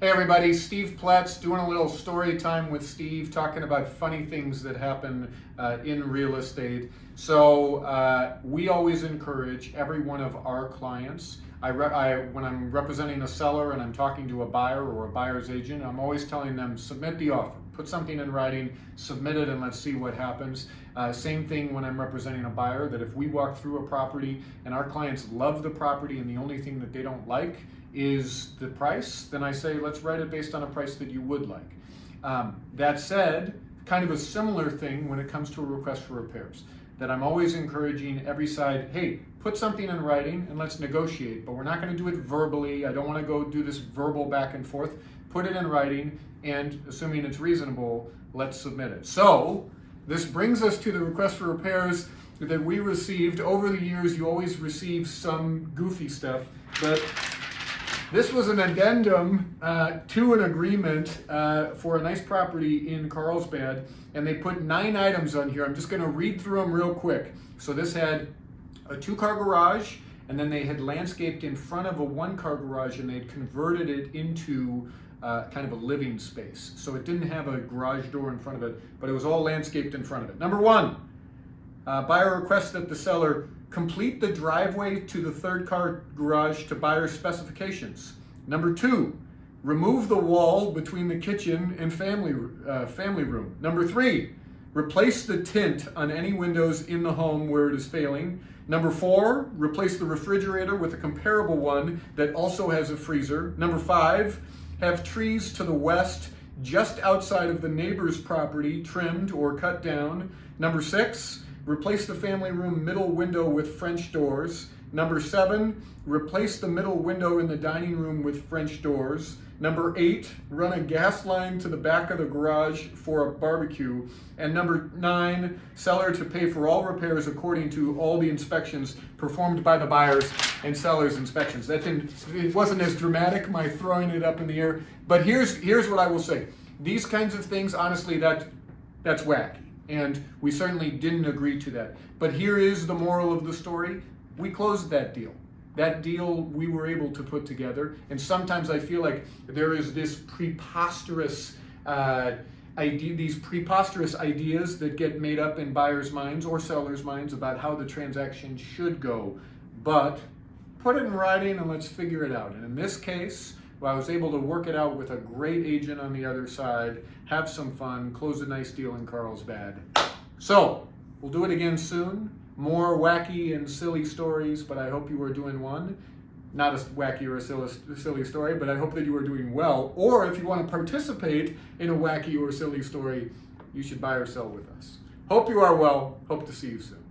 Hey everybody, Steve Platz doing a little story time with Steve, talking about funny things that happen in real estate. So we always encourage every one of our clients. When I'm representing a seller and I'm talking to a buyer or a buyer's agent, I'm always telling them, submit the offer, put something in writing, submit it, and let's see what happens. Same thing when I'm representing a buyer, that if we walk through a property and our clients love the property and the only thing that they don't like is the price, then I say, let's write it based on a price that you would like. That said, kind of a similar thing when it comes to a request for repairs, that I'm always encouraging every side, hey, put something in writing and let's negotiate, but we're not going to do it verbally. I don't want to go do this verbal back and forth. Put it in writing, and assuming it's reasonable, let's submit it. So this brings us to the request for repairs that we received. Over the years, you always receive some goofy stuff, but this was an addendum to an agreement for a nice property in Carlsbad, and they put 9 items on here. I'm just going to read through them real quick. So this had a 2-car garage, and then they had landscaped in front of a 1-car garage, and they had converted it into kind of a living space. So it didn't have a garage door in front of it, but it was all landscaped in front of it. Number 1, buyer requests that the seller complete the driveway to the 3rd-car garage to buyer's specifications. Number 2, remove the wall between the kitchen and family room. Number 3, replace the tint on any windows in the home where it is failing. Number 4, replace the refrigerator with a comparable one that also has a freezer. Number 5, have trees to the west just outside of the neighbor's property trimmed or cut down. Number 6, replace the family room middle window with French doors. Number 7, replace the middle window in the dining room with French doors. Number 8, run a gas line to the back of the garage for a barbecue. And number 9, seller to pay for all repairs according to all the inspections performed by the buyers and seller's inspections. It wasn't as dramatic, my throwing it up in the air, but here's what I will say. These kinds of things, honestly, that's wacky. And we certainly didn't agree to that. But here is the moral of the story. We closed that deal. That deal we were able to put together. And sometimes I feel like there is this preposterous these preposterous ideas that get made up in buyers' minds or sellers' minds about how the transaction should go. But put it in writing and let's figure it out. And in this case, I was able to work it out with a great agent on the other side, have some fun, close a nice deal in Carlsbad. So, we'll do it again soon. More wacky and silly stories, but I hope you are doing one. Not a wacky or a silly story, but I hope that you are doing well. Or if you want to participate in a wacky or silly story, you should buy or sell with us. Hope you are well. Hope to see you soon.